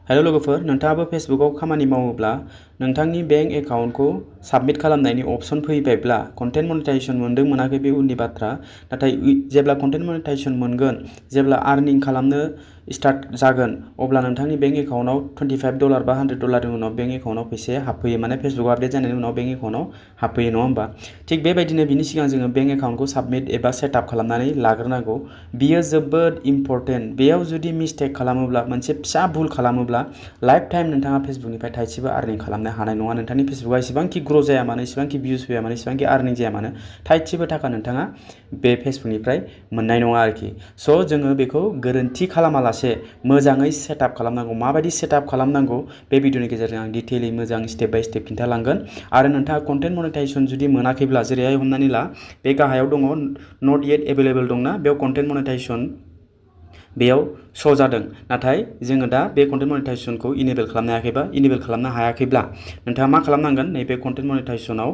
Hello लोगोफोर, नोंथाङाबो फेसबुकआव खामानि मावोब्ला नोंथांनि बेंक एकाउन्टखौ साबमिट खालामनायनि अपसन फैबायब्ला कन्टेन्ट मनेटाइजेसन मोनदों मोनाखै बे उननि बाथ्रा। नाथाय जेब्ला कन्टेन्ट मनेटाइजेसन मोनगोन, जेब्ला आर्निं खालामनो स्टार्ट जागोन, अब्ला नोंथांनि बेंक एकाउन्टआव $25 बा $100 उनाव बेंक एकाउन्टआव फैसाया हाबफैयो। माने फेसबुक आपडेट जानायनि उनाव बेंक एकाउन्टआव हाबफैयो, नङा होमबा? थिग बेबायदिनो बिनि सिगां जोङो बेंक एकाउन्टखौ साबमिट एबा सेटआप खालामनानै लाग्रोनांगौ। बियो जोबोद इम्परटेन्ट। बेयाव जुदि मिस्टेक खालामोब्ला, मोनसे फिसा भुल खालामोब्ला लाइफ टाइम नोंथाङा फेसबुकनिफ्राय थाइसेबो आर्निं खालामनो हानाय नङा। नोंथांनि फेसबुकआ एसेबांखि ग्र' जाया मानो, एसेबांखि भिउस फैया मानो, एसेबांखि आर्निं जाया मानो, थाइसेबो थाखा नोंथाङा बे फेसबुकनिफ्राय मोननाय नङा आरोखि। स' जोङो बेखौ गोरोन्थि खालामालासे मोजाङै सेटआप खालामनांगौ। माबायदि सेटआप खालामनांगौ बे भिडिअनि गेजेरजों आं डिटेइलि मोजां स्टेप बाय स्टेप खिन्थालांगोन। आरो नोंथाङा कन्टेन्ट मनेटाइजेसन जुदि मोनाखैब्ला, जेरैहाय हमनानै ला बे गाहायाव दङ नट येट एभेलेबल दंना, बेयाव कन्टेन्ट मनेटाइजेसन बेयाव श' जादों। नाथाय जोङो दा बे कन्टेन्ट मनेटाइजेसनखौ इनेबल खालामनो हायाखैब्ला नोंथाङा मा खालामनांगोन? नैबे कन्टेन्ट मनेटाइजेसनाव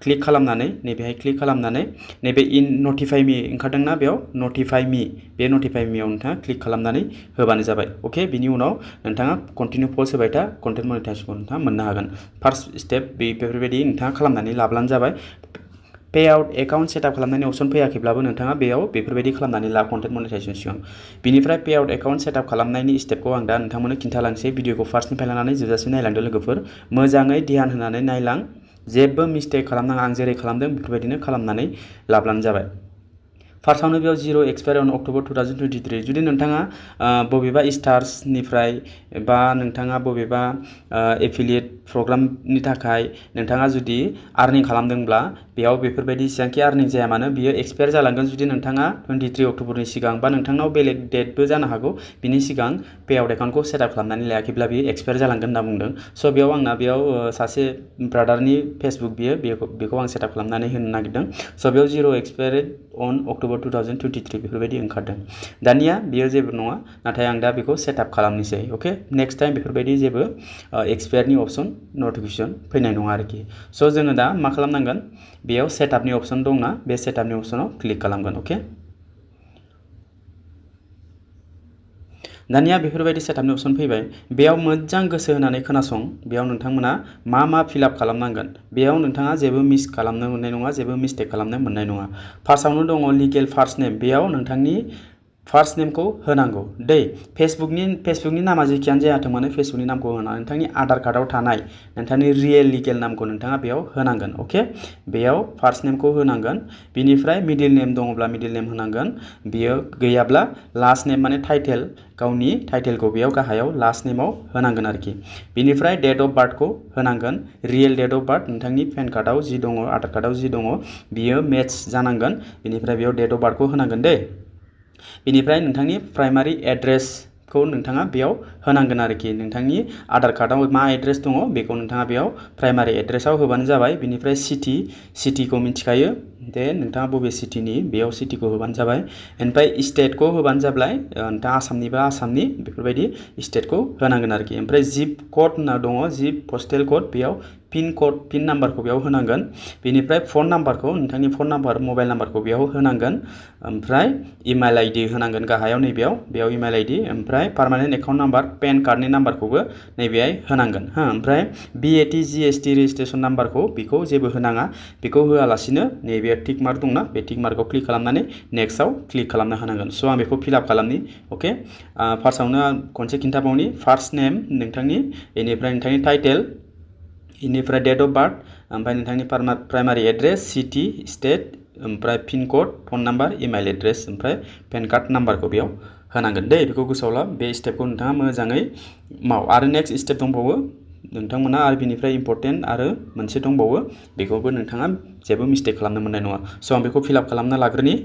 क्लिक खालामनानै, नैबेहाय क्लिक खालामनानै, नैबे नटिफाइ मि ओंखारदोंना, बेयाव नटिफाइ मि, बे नटिफाइ मियाव नोंथाङा क्लिक खालामनानै होबानो जाबाय। अके, बिनि उनाव नोंथाङा कन्टिनिउ पस्ट होबाय था, कन्टेन्ट मनेटाइजेसनखौ नोंथाङा मोननो हागोन। फार्स्ट स्टेप बेफोरबायदि नोंथाङा खालामनानै लाब्लानो जाबाय। पे आउट एकाउन्ट सेटआप खालामनायनि अपसन फैयाखैब्लाबो नोंथाङा बेयाव बेफोरबायदि खालामनानै ला कन्टेन्ट मनेटाइजेसन सिगां। बिनिफ्राय पे आउट एकाउन्ट सेटआप खालामनायनि स्टेपखौ आं दा नोंथांमोननो खिन्थालांसै। भिडिअखौ फार्स्टनिफ्राय लानानै जोबजासिम नायलांदो लोगोफोर। मोजाङै ध्यान होनानै नायलां, जेबो मिस्टेक खालामनाङा। आं जेरै खालामदों बेफोरबायदिनो खालामनानै लाब्लानो जाबाय। फार्स्टआवनो बेयाव 0 एक्सपायार अन अक्ट'बर 2023। जुदि नोंथाङा बबेबा स्टार्सनिफ्राय बा नोंथाङा बबेबा एफिलिएट प्रग्रामनि थाखाय नोंथाङा जुदि आर्निं खालामदोंब्ला, बेयाव बेफोरबायदि जेसेबांखि आर्निं जाया मानो बियो एक्सपायार जालांगोन। जुदि नोंथाङा 23 अक्ट'बरनि सिगां बा नोंथांनाव बेलेग डेटबो जानो हागौ, बिनि सिगां पे आउट एकाउन्टखौ सेटआप खालामनानै लायाखैब्ला बियो एक्सपायार जालांगोन होनना बुंदों। स' बेयाव आंना सासे ब्रादारनि फेसबुक बेखौ आं सेटआप खालामनानै होनो नागिरदों। स' बेयाव 0 एक्सपायार अन अक्ट'बर 2023 बेफोरबायदि ओंखारदों। दानिया बियो जेबो नङा, नाथाय आं दा बेखौ सेटआप खालामनोसै। अके, नेक्स्ट टाइम बेफोरबायदि जेबो एक्सपायारनि अपसन नटिफिकेसन फैनाय नङा आरोखि। स' जोङो दा मा खालामनांगोन? बेयाव सेटआपनि अपसन दंना, बे सेटआपनि अपसनाव क्लिक खालामगोन। अके, दानिया बेफोरबायदि सेटआपनि अपसन फैबाय। बेयाव मोजां गोसो होनानै खोनासं। बेयाव नोंथांमोना मा फिलआप खालामनांगोन, बेयाव नोंथाङा जेबो मिस खालामनो मोननाय नङा, जेबो मिस्टेक खालामनो मोननाय नङा। फार्स्टआवनो दङ लिगेल फार्स्ट नेम। बेयाव नोंथांनि फार्स्ट नेमखौ होनांगौ दै। फेसबुकनि नामा जेखियानो जायाथों मानो फेसबुकनि नामखौ होना नोंथांनि आधार कार्डआव थानाय नोंथांनि रियेल लिगेल नामखौ नोंथाङा बेयाव होनांगोन। अके, बेयाव फार्स्ट नेमखौ होनांगोन। बिनिफ्राय मिडिल नेम दङब्ला मिडिल नेम होनांगोन। बियो गैयाब्ला लास्ट नेम माने टाइटेल, गावनि टाइटेलखौ बेयाव गाहायाव लास्ट नेमाव होनांगोन आरोखि। बिनिफ्राय डेट अफ बार्थखौ होनांगोन। रियेल डेट अफ बार्थ नोंथांनि पेन कार्डआव जि दङ, आधार कार्डआव जि दङ, बियो मेट्स जानांगोन। बिनिफ्राय बेयाव डेट अफ बार्थखौ होनांगोन दे। बिनिफ्राय नोंथांनि प्राइमारि एड्रेसखौ नोंथाङा बेयाव होनांगोन आरोखि। नोंथांनि आधार कार्डआव मा एड्रेस दङ बेखौ नोंथाङा बेयाव प्राइमारि एड्रेसाव होबानो जाबाय। बिनिफ्राय सिटिखौ मिथिखायो दे, नोंथाङा बबे सिटिनि, बेयाव सिटिखौ होबानो जाबाय। ओमफ्राय स्टेटखौ होबानो जाबाय। नोंथाङा आसामनिबा आसामनि बेफोरबायदि स्टेटखौ होनांगोन आरोखि। ओमफ्राय जिप कड होनना दङ, जिप पस्टेल कड, बेयाव पिन नाम्बारखौ बेयाव होनांगोन। बेनिफ्राय फन नाम्बारखौ, नोंथांनि फन नाम्बार, मबाइल नाम्बारखौ बेयाव होनांगोन। ओमफ्राय इमेल आइडि होनांगोन गाहायाव, बेयाव इमेल आइडि। ओमफ्राय पार्मानेन्ट एकाउन्ट नाम्बार, पेन कार्डनि नाम्बारखौबो नैबेहाय होनांगोन। ओमफ्राय BAT GST रेजिस्ट्रेसन नाम्बारखौ बेखौ जेबो होनाङा। बेखौ होआलासिनो नैबे टिक मार्क दंना, बे टिक मार्कआव क्लिक खालामनानै नेक्स्टआव क्लिक खालामनो होनांगोन। स' आं बेखौ फिलआप खालामनि। अके, फार्स्टआवनो खनसे खिन्थाबावनि। फार्स्ट नेम नोंथांनि, बेनिफ्राय नोंथांनि टाइटेल, बेनिफ्राय डेट अफ बार्थ, ओमफ्राय नोंथांनि प्राइमारि एड्रेस, सिटि, स्टेट, ओमफ्राय pin code, phone number, email address, ओमफ्राय पेन कार्ड नाम्बारखौ बेयाव होनांगोन दे। बेखौ गोसोआव ला। बे स्टेपखौ नोंथाङा मोजाङै माव। आरो नेक्स्ट स्टेप दंबावो नोंथांमोना, आरो बिनिफ्राय इम्परटेन्ट आरो मोनसे दंबावो, बेखौबो नोंथाङा जेबो मिस्टेक खालामनो मोननाय नङा। स' आं बेखौ फिलआप खालामना लाग्रोनि।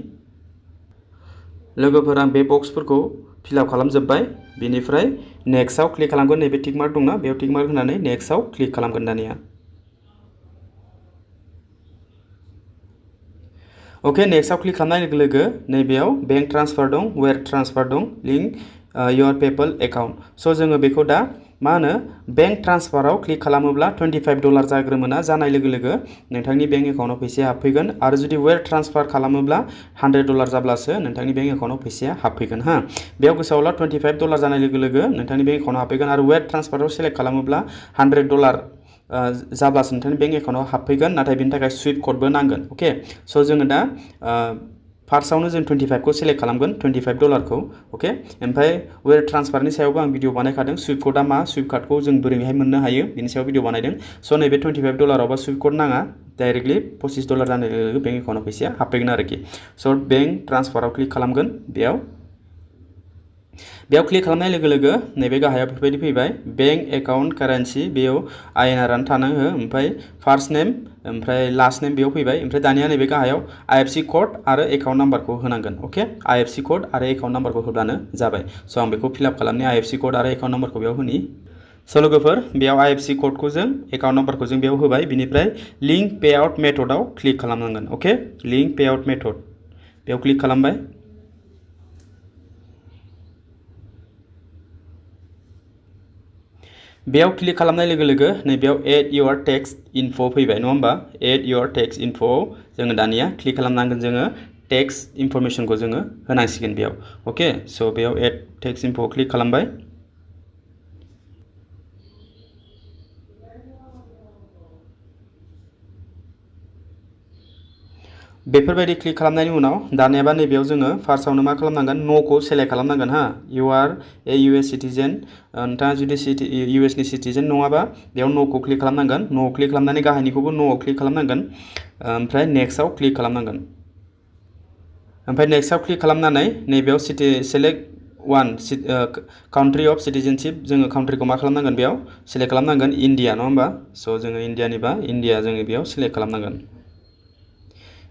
लोगोफोर, आं बे बक्सफोरखौ फिलआप खालामजोब्बाय। बेनिफ्राय नेक्स्टआव क्लिक खालामगोन। नैबे टिक मार्क दंना, बेयाव टिक मार्क होनानै नेक्स्टआव क्लिक खालामगोन दानिया। अके, नेक्स्टआव क्लिक खालामनाय लोगो लोगो नैबेयाव बेंक ट्रान्सफार दं, वायार ट्रान्सफार दं, लिंक योर पेपल एकाउन्ट स' जोङो बेखौ दा मा होनो बेंक ट्रान्सफाराव क्लिक खालामोब्ला $25 जाग्रोमोना जानाय लोगो लोगो नोंथांनि बेंक एकाउन्टाव फैसाया हाबफैगोन आरो जुदि वायर ट्रान्सफार खालामोब्ला $100 जाब्लासो नोंथांनि बेंक एकाउन्टाव फैसाया हाबफैगोन हा बेयाव गोसोआवला $25 जानाय लोगो लोगो नोंथांनि बेंक एकाउन्टाव हाबफैगोन आरो वायर ट्रान्सफाराव सेलेक्ट खालामोब्ला $100 जाब्लासो नोंथांनि बेंक एकाउन्टाव हाबफैगोन नाथाय बेनि थाखाय सुइफ्ट क'डबो नांगोन अके स' जोङो दा फार्स्टआवनो जों 25 खौ सेलेक्ट खालामगोन $25 खौ अके ओमफ्राय वेयर ट्रान्सफारनि सायावबो आं भिडिअ बानायखादों सुइफ्ट क'डआ मा सुइफ्ट कार्डखौ जों बोरैहाय मोननो हायो बेनि सायाव भिडिअ बानायदों स' नैबे $25 आवबा सुइफ्ट क'ड नाङा डाइरेक्टलि $25 जानाय लोगो लोगो बेंक एकाउन्टाव फैसाया हाबफैगोन आरोखि स' बेंक ट्रान्सफाराव क्लिक खालामगोन बेयाव क्लिक खालामनाय लोगो लोगो नैबे गाहायाव बेफोरबायदि फैबाय बेंक एकाउन्ट कारेन्सि बेयाव INR थानो हो ओमफ्राय फार्स्ट नेम ओमफ्राय लास्ट नेम बेयाव फैबाय ओमफ्राय दानिया नैबे गाहायाव IFSC क'ड आरो एकाउन्ट नाम्बारखौ होनांगोन अके IFSC क'ड आरो एकाउन्ट नाम्बारखौ होब्लानो जाबाय स' आं बेखौ फिलआप खालामनि IFSC क'ड आरो एकाउन्ट नाम्बारखौ बेयाव होनि स' लोगोफोर बेयाव IFSC क'डखौ जों एकाउन्ट नाम्बारखौ जों बेयाव होबाय बिनिफ्राय लिंक पेआउट मेथडआव क्लिक खालामनांगोन अके लिंक पेआउट मेथड बेयाव क्लिक खालामबाय बेयाव क्लिक खालामनाय लोगो लोगो नैबेयाव एड योर टेक्स इनफ' फैबाय नङा होमबा एड योर टेक्स इनफ' जोङो दानिया क्लिक खालामनांगोन जोङो टेक्स इनफरमेसनखौ जोङो होनांसिगोन बेयाव अके स' बेयाव एड टेक्स इनफ' क्लिक खालामबाय बेफोरबायदि क्लिक खालामनायनि उनाव दानियाबा नैबेयाव जोङो फार्स्टआवनो मा खालामनांगोन न'खौ सेलेक्ट खालामनांगोन हा U R A US citizen नोंथाङा जुदि US नि सिटिजेन नङाबा बेयाव न'खौ क्लिक खालामनांगोन न'आव क्लिक खालामनानै गाहायनिखौबो न'आव क्लिक खालामनांगोन ओमफ्राय नेक्स्टआव क्लिक खालामनांगोन ओमफ्राय नेक्स्टआव क्लिक खालामनानै नैबेयाव सेलेक्ट वान काउन्ट्रि अफ सिटिजेनशिप जोङो काउन्ट्रिखौ मा खालामनांगोन बेयाव सेलेक्ट खालामनांगोन इन्डिया नङा होमबा स' जोङो इन्डियानिबा इन्डिया जोङो बेयाव सेलेक्ट खालामनांगोन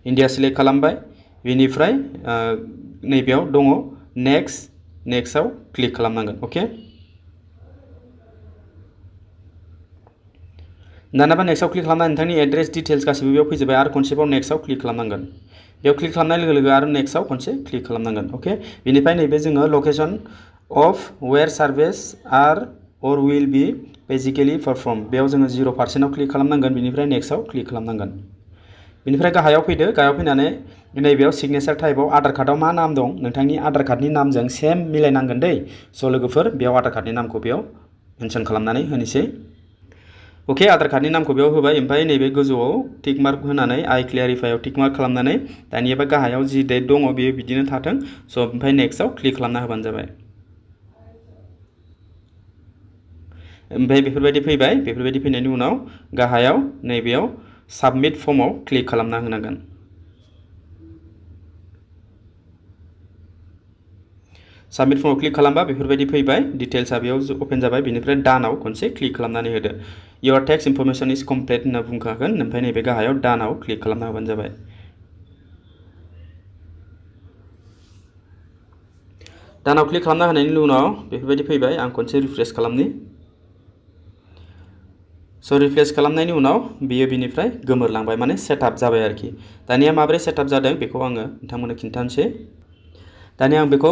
इन्डिया सेलेक्ट खालामबाय बेनिफ्राय नैबेयाव दङ नेक्स्टआव क्लिक खालामनांगोन अके दानाबा नेक्स्टआव क्लिक खालामनानै नोंथांनि एड्रेस डिटेल्स गासिबो बेयाव फैजोबबाय आरो खनसेबाव नेक्स्टआव क्लिक खालामनांगोन बेयाव क्लिक खालामनाय लोगो लोगो आरो नेक्स्टआव खनसे क्लिक खालामनांगोन अके बेनिफ्राय नैबे जोङो लकेसन अफ वेयर सार्भिस आर अर विल बी बेसिकेलि पारफर्म बेयाव जोङो 0% क्लिक खालामनांगोन बेनिफ्राय नेक्स्टआव क्लिक खालामनांगोन बेनिफ्राय गाहायाव फैदो गाहायाव फैनानै नैबेयाव सिगनेचार टाइपआव आधार कार्डआव मा नाम दं नोंथांनि आधार कार्डनि नामजों सेम मिलायनांगोन दै स' लोगोफोर बेयाव आधार कार्डनि नामखौ बेयाव मेनसन खालामनानै होनोसै अके आधार कार्डनि नामखौ बेयाव होबाय ओमफ्राय नैबे गोजौआव टिक मार्क होनानै आइ क्लियारिफाइआव टिक मार्क खालामनानै दानियाबा गाहायाव जि डेट दङ बेयो बिदिनो थाथों स' ओमफ्राय नेक्स्टआव क्लिक खालामना होबानो जाबाय ओमफ्राय बेफोरबायदि फैबाय बेफोरबायदि फैनायनि उनाव गाहायाव नैबेयाव साबमिट फर्मआव क्लिक खालामना होनांगोन साबमिट फर्मआव क्लिक खालामबा बेफोरबायदि फैबाय डिटेल्सआ बेयाव अपेन जाबाय बेनिफ्राय डानआव खनसे क्लिक खालामनानै होदो your tax information is complete होनना बुंखागोन ओमफ्राय नैबे गाहायाव डानआव क्लिक खालामना होबानो जाबाय डानआव क्लिक खालामना होनायनि उनाव बेफोरबायदि फैबाय आं खनसे रिफ्रेश खालामनि स' रिफ्रेश खालामनायनि उनाव बियो बिनिफ्राय गोमोरलांबाय माने सेटआप जाबाय आरोखि दानिया माबोरै सेटआप जादों बेखौ आङो नोंथांमोननो खिन्थानोसै दानिया आं बेखौ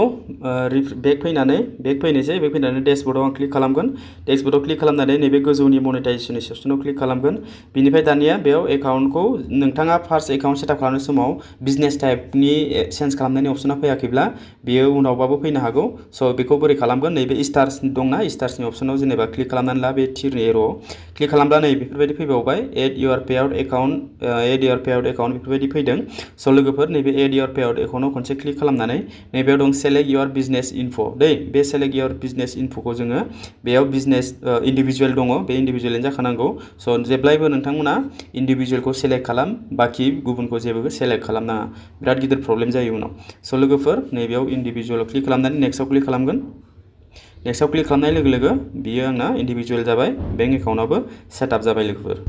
बेक फैनोसै बेक फैनानै डेशबर्डआव आं क्लिक खालामगोन डेशबर्डआव क्लिक खालामनानै नैबे गोजौनि मनेटाइजेसननि सेक्सनाव क्लिक खालामगोन बिनिफ्राय दानिया बेयाव एकाउन्टखौ नोंथाङा फार्स्ट एकाउन्ट सेटआप खालामनाय समाव बिजनेस टाइपनि चेन्ज खालामनायनि अपसना फैयाखैब्ला बेयो उनावबाबो फैनो हागौ स' बेखौ बोरै खालामगोन नैबे स्टार्स दंना स्टार्सनि अपसनाव जेनेबा क्लिक खालामनानै ला बे थिरनि एर'आव क्लिक खालामब्ला नै बेफोरबायदि फैबावबाय एड योर पेआउट एकाउन्ट बेफोरबायदि फैदों स' लोगोफोर नैबे एड योर पेआउट एकाउन्टआव खनसे क्लिक खालामनानै नैबेयाव दं सेलेक्ट योर बिजनेस इनफ' दै बे सेलेक्ट योर बिजनेस इनफ'खौ जोङो बेयाव बिजनेस इन्डिभिजुवेल दङ बे इन्डिभिजुवेलनि जाखानांगौ स' जेब्लायबो नोंथांमोना इन्डिभिजुवेलखौ सेलेक्ट खालाम बाखि गुबुनखौ जेबो सेलेक्ट खालामनाङा बिराद गिदिर प्रब्लेम जायो उनाव स' लोगोफोर नैबेयाव इन्डिभिजुवेलाव क्लिक खालामनानै नेक्स्टआव क्लिक खालामगोन नेक्स्टआव क्लिक खालामनाय लोगो लोगो बियो आंना इन्डिभिजुवेल जाबाय बेंक एकाउन्टआबो सेटआप जाबाय लोगोफोर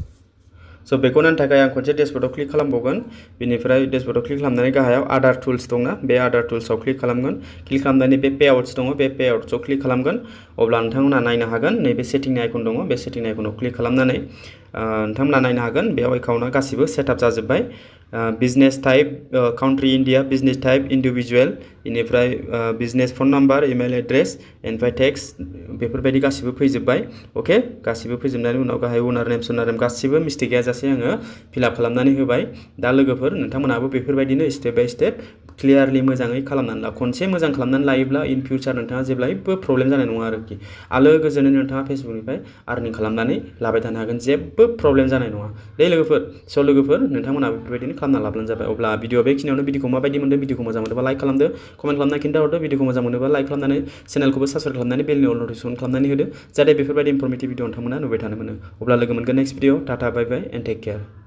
स' बेखौ नायनो थाखाय आं खनसे डेशबर्डआव क्लिक खालामबावगोन बेनिफ्राय डेशबर्डआव क्लिक खालामनानै गाहायाव आदार टुल्स दंना बे आदार टुल्सआव क्लिक खालामगोन क्लिक खालामनानै बे पेआउट्स दङ बे पेआउट्सआव क्लिक खालामगोन अब्ला नोंथांमोना नायनो हागोन नैबे सेटिंनि आइकन दङ बे सेटिंनि आइकनाव क्लिक खालामनानै नोंथांमोना नायनो हागोन बेयाव एकाउन्टआ गासिबो सेटआप जाजोब्बाय business type country India, business type individual, बेनिफ्राय business phone number, email address, ओमफ्राय टेक्स बेफोरबायदि गासिबो फैजोब्बाय। अके, गासिबो फैजोबनायनि उनाव गाहाय उनार नेम सोनार नेम गासिबो मिस्टेक गैयाजासे आङो फिलआप खालामनानै होबाय। दा लोगोफोर नोंथांमोनाबो बेफोरबायदिनो स्टेप बाय स्टेप क्लियारलि मोजाङै खालामनानै ला। खनसे मोजां खालामनानै लायोब्ला इन फिउचार नोंथाङा जेब्लायबो प्रब्लेम जानाय नङा आरोखि। आलो गोजोनै नोंथाङा फेसबुकनिफ्राय आर्निं खालामनानै लाबाय थानो हागोन, जेबो प्रब्लेम जानाय नङा दे लोगोफोर। स' लोगोफोर नोंथांमोनाबो बेफोरबायदिनो खालामना लाब्लानो जाबाय। अब्ला भिडिअ बेखिनियावनो। भिडिअखौ माबायदि मोनदों, भिडिअखौ मोजां मोनोबा लाइक खालामदो, कमेन्ट खालामना खिन्थाहरदो। भिडिअखौ मोजां मोनोबा लाइक खालामनानै चेनेलखौबो साबस्क्राइब खालामनानै बेलनि अल नटिफिकेसन खालामनानै होदो, जाहाथे बेफोरबायदि इनफरमेटिभ भिडिअ नोंथांमोना नुबाय थानो मोनो। अब्ला लोगो मोनगोन next video. Tata bye bye and take care.